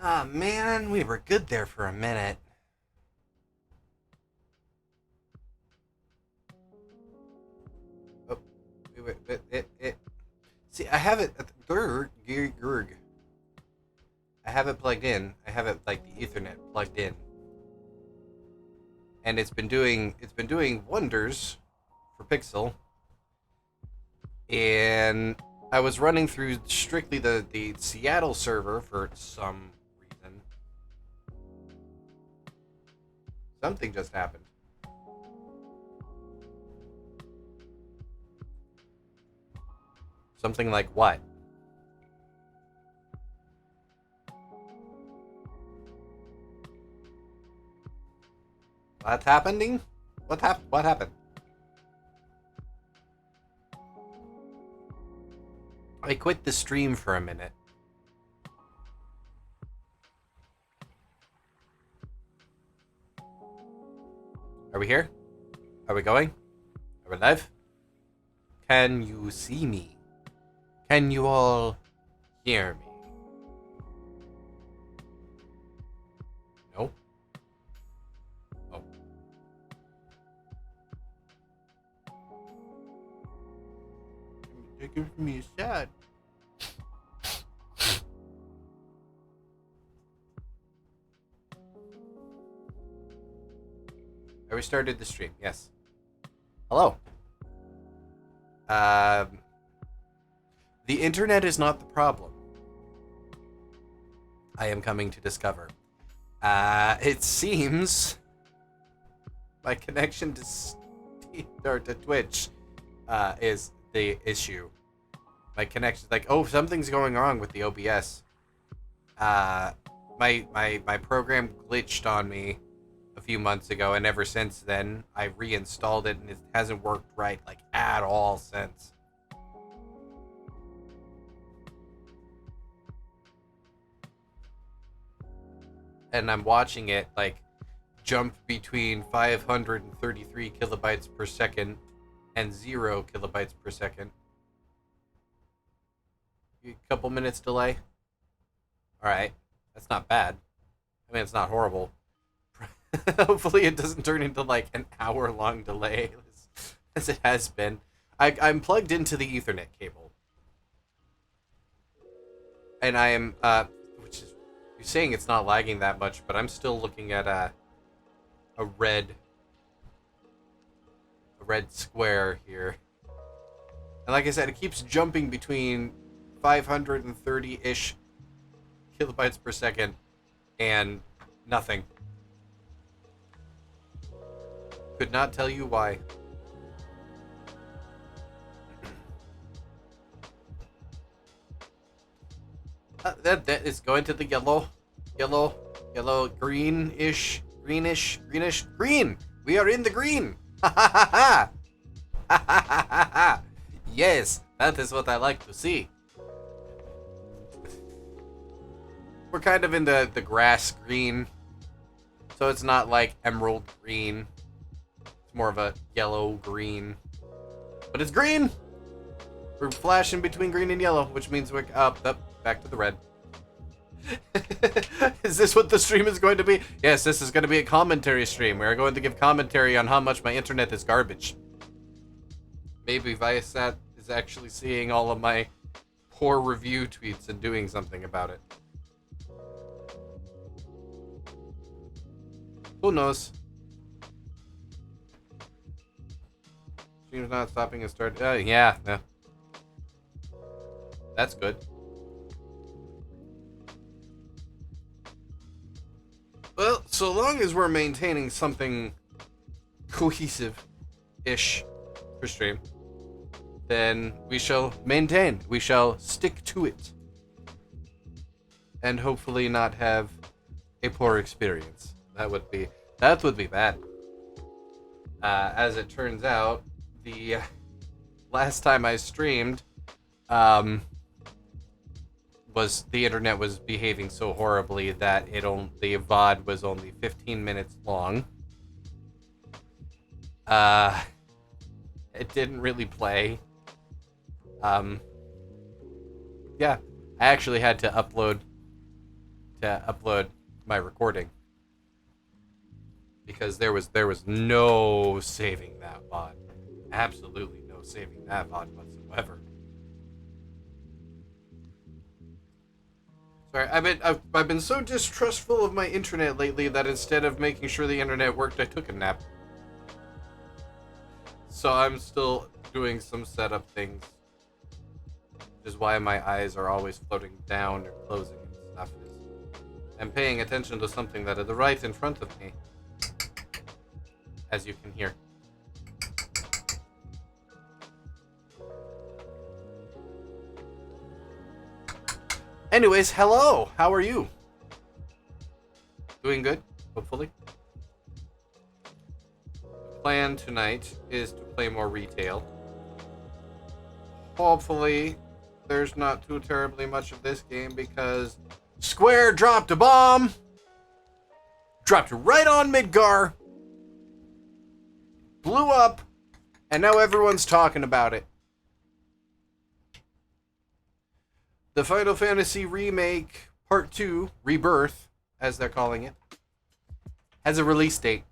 Ah, man, we were good there for a minute. Oh, wait. See, I have it. I have it plugged in. I have it like the Ethernet plugged in, and it's been doing wonders for Pixel. And I was running through strictly the Seattle server for some reason. Something just happened. Something like what? What's happening? What happened? I quit the stream for a minute. Are we here? Are we going? Are we live? Can you see me? Can you all hear me? No? Oh. It gives me a shot. I restarted the stream, yes. Hello. The internet is not the problem. I am coming to discover. It seems my connection to Twitch is the issue. My connection, like, oh, something's going wrong with the OBS. My program glitched on me a few months ago, and ever since then, I reinstalled it, and it hasn't worked right, like, at all since. And I'm watching it, like, jump between 533 kilobytes per second and 0 kilobytes per second. A couple minutes delay. Alright, that's not bad. I mean, it's not horrible. Hopefully it doesn't turn into like an hour-long delay as it has been. I'm plugged into the Ethernet cable. And I am, which is, you're saying it's not lagging that much, but I'm still looking at a red square here. And like I said, it keeps jumping between 530-ish kilobytes per second and nothing. Could not tell you why. That is going to the yellow, greenish. Green! We are in the green! Ha ha ha ha! Ha ha ha ha ha! Yes, that is what I like to see. We're kind of in the grass green, so it's not like emerald green. It's more of a yellow green, but it's green. We're flashing between green and yellow, which means we're up, back to the red. Is this what the stream is going to be? Yes, this is going to be a commentary stream. We're going to give commentary on how much my internet is garbage. Maybe Viasat is actually seeing all of my poor review tweets and doing something about it. Who knows? Stream's not stopping and start. Yeah. That's good. Well, so long as we're maintaining something cohesive-ish for stream, then we shall maintain. We shall stick to it. And hopefully not have a poor experience. That would be bad. As it turns out, the last time I streamed, was the internet was behaving so horribly that the VoD was only 15 minutes long. It didn't really play. Yeah, I actually had to upload to upload my recording because there was no saving that VoD. Absolutely no saving that VoD whatsoever. Sorry, I've been so distrustful of my internet lately that instead of making sure the internet worked, I took a nap. So I'm still doing some setup things, which is why my eyes are always floating down or closing and stuff. I'm paying attention to something that is right in front of me, as you can hear. Anyways, hello! How are you? Doing good, hopefully. The plan tonight is to play more retail. Hopefully, there's not too terribly much of this game because Square dropped a bomb! Dropped it right on Midgar! Blew up! And now everyone's talking about it. The Final Fantasy Remake Part 2, Rebirth, as they're calling it, has a release date.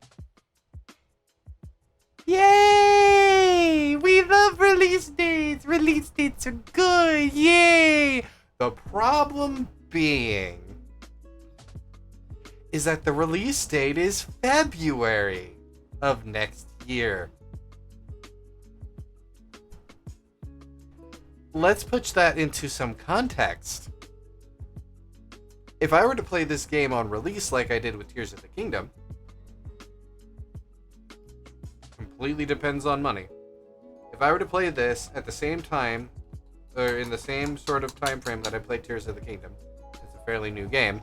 Yay! We love release dates! Release dates are good! Yay! The problem being is that the release date is February of next year. Let's put that into some context. If I were to play this game on release like I did with Tears of the Kingdom, completely depends on money. If I were to play this at the same time, or in the same sort of time frame that I played Tears of the Kingdom, it's a fairly new game,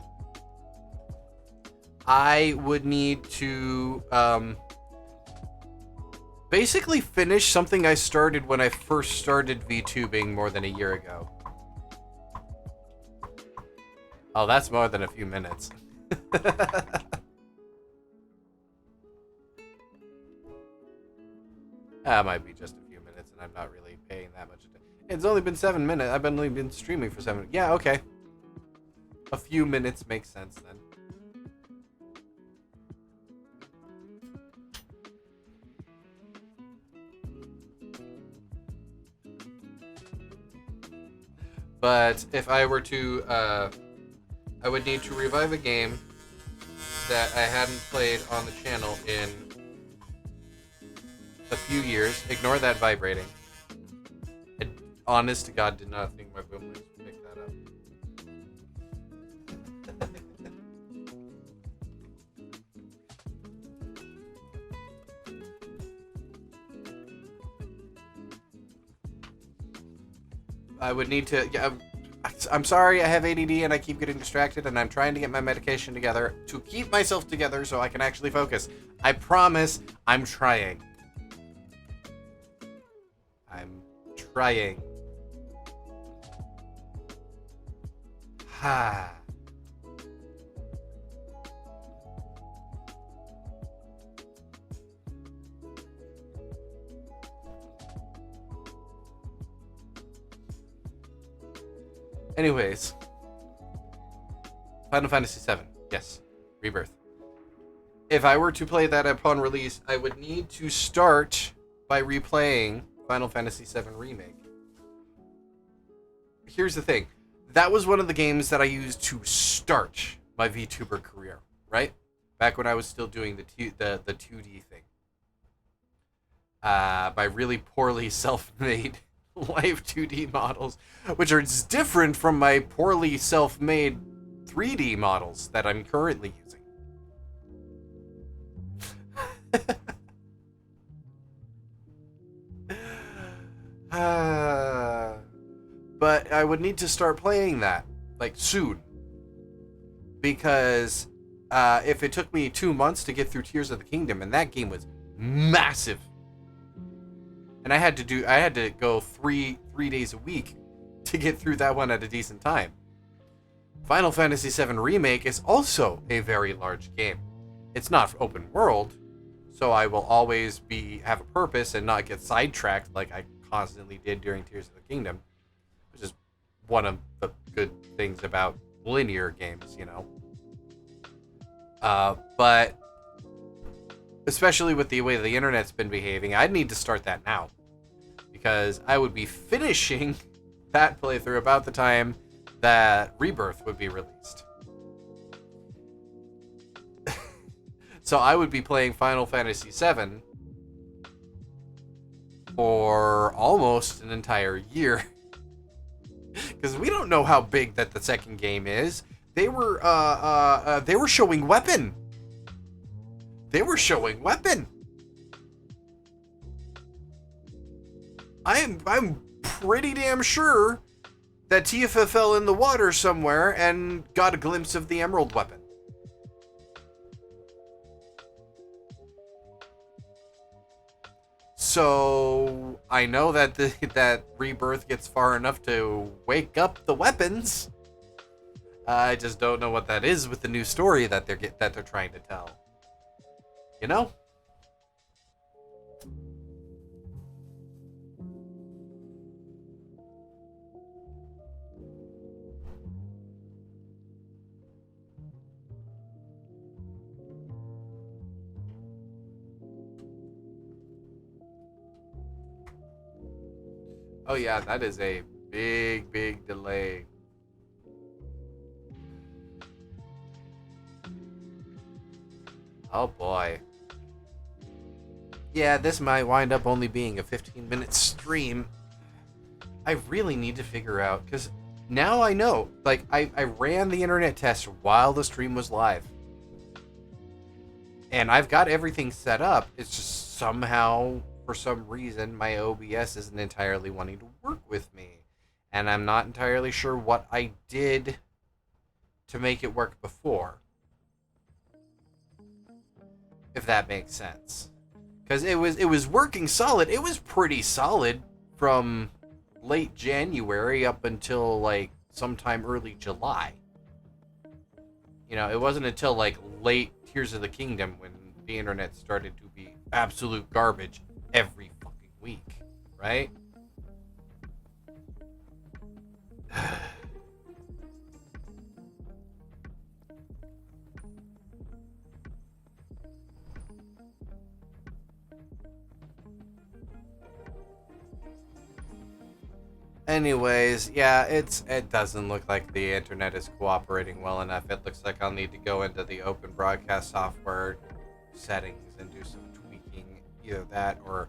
I would need to basically finish something I started when I first started VTubing more than a year ago. Oh, that's more than a few minutes. That might be just a few minutes, and I'm not really paying that much attention. It's only been 7 minutes. I've only been streaming for 7. Yeah, okay. A few minutes makes sense then. But if I were to, I would need to revive a game that I hadn't played on the channel in a few years. Ignore that vibrating. I, honest to God, did not think my boom would pick that up. I would need to... Yeah, I'm sorry, I have ADD and I keep getting distracted, and I'm trying to get my medication together to keep myself together so I can actually focus. I promise I'm trying. I'm trying. Ha. Anyways, Final Fantasy VII, yes, Rebirth. If I were to play that upon release, I would need to start by replaying Final Fantasy VII Remake. Here's the thing. That was one of the games that I used to start my VTuber career, right? Back when I was still doing the 2D thing. By really poorly self-made live 2D models, which are different from my poorly self-made 3D models that I'm currently using. But I would need to start playing that, like, soon. Because if it took me 2 months to get through Tears of the Kingdom, and that game was massive, and I had to go three days a week to get through that one at a decent time. Final Fantasy VII Remake is also a very large game. It's not open world, so I will always have a purpose and not get sidetracked like I constantly did during Tears of the Kingdom, which is one of the good things about linear games, you know. But especially with the way the internet's been behaving, I'd need to start that now. Because I would be finishing that playthrough about the time that Rebirth would be released. So I would be playing Final Fantasy VII for almost an entire year. Because we don't know how big that the second game is. They were showing weapon. They were showing weapon. I'm pretty damn sure that Tifa fell in the water somewhere and got a glimpse of the emerald weapon. So I know that that Rebirth gets far enough to wake up the weapons. I just don't know what that is with the new story that they're trying to tell. You know? Oh yeah, that is a big, big delay. Oh boy. Yeah, this might wind up only being a 15-minute stream. I really need to figure out, because now I know. Like, I ran the internet test while the stream was live. And I've got everything set up. It's just somehow, for some reason, my OBS isn't entirely wanting to work with me. And I'm not entirely sure what I did to make it work before. If that makes sense. Because it was working solid. It was pretty solid from late January up until, like, sometime early July. You know, it wasn't until, like, late Tears of the Kingdom when the internet started to be absolute garbage every fucking week, right? Anyways, yeah, it doesn't look like the internet is cooperating well enough. It looks like I'll need to go into the open broadcast software settings and do some tweaking. Either that or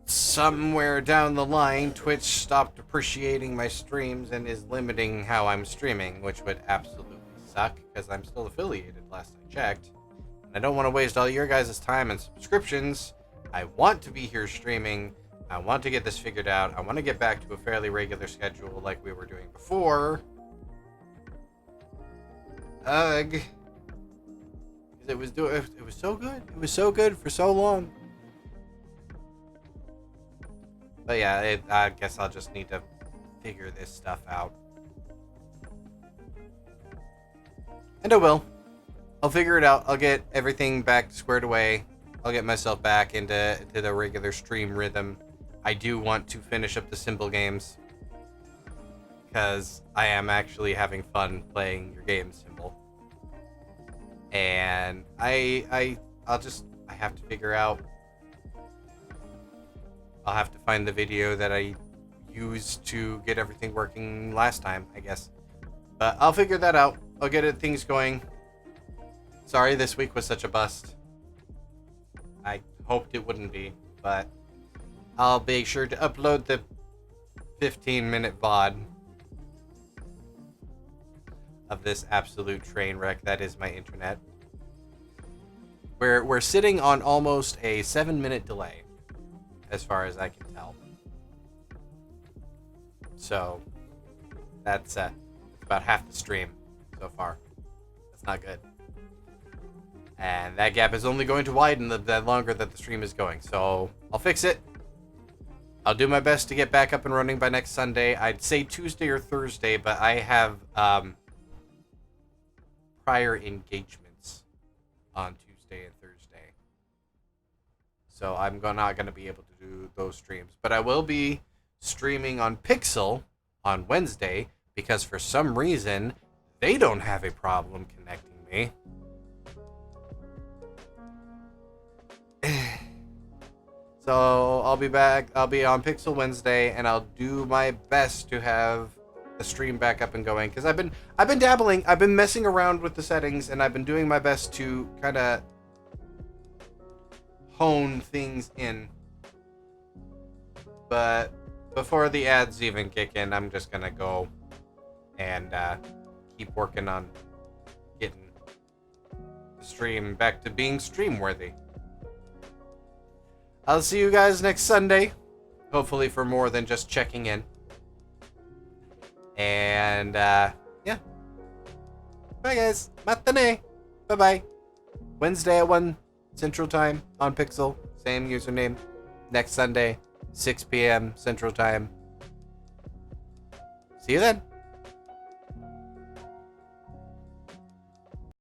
somewhere down the line, Twitch stopped appreciating my streams and is limiting how I'm streaming, which would absolutely suck because I'm still affiliated last I checked. And I don't want to waste all your guys' time and subscriptions. I want to be here streaming. I want to get this figured out. I want to get back to a fairly regular schedule like we were doing before. Ugh. It was so good. It was so good for so long. But yeah, I guess I'll just need to figure this stuff out. And I will. I'll figure it out. I'll get everything back squared away. I'll get myself back into the regular stream rhythm. I do want to finish up the simple games because I am actually having fun playing your game, Simple. And I have to figure out. I'll have to find the video that I used to get everything working last time, I guess. But I'll figure that out. I'll get things going. Sorry this week was such a bust. I hoped it wouldn't be, but I'll be sure to upload the 15-minute VoD of this absolute train wreck that is my internet. We're sitting on almost a 7-minute delay, as far as I can tell. So that's about half the stream so far. That's not good. And that gap is only going to widen the longer that the stream is going. So I'll fix it. I'll do my best to get back up and running by next Sunday. I'd say Tuesday or Thursday, but I have prior engagements on Tuesday and Thursday. So I'm not going to be able to do those streams. But I will be streaming on Pixel on Wednesday because for some reason they don't have a problem connecting me. So I'll be back. I'll be on Pixel Wednesday, and I'll do my best to have the stream back up and going, because I've been dabbling. I've been messing around with the settings, and I've been doing my best to kind of hone things in. But before the ads even kick in, I'm just gonna go and keep working on getting the stream back to being stream worthy. I'll see you guys next Sunday, hopefully for more than just checking in. And yeah, bye guys, matane, bye bye. Wednesday at 1 Central Time on Pixel, same username. Next Sunday, 6 p.m. Central Time. See you then.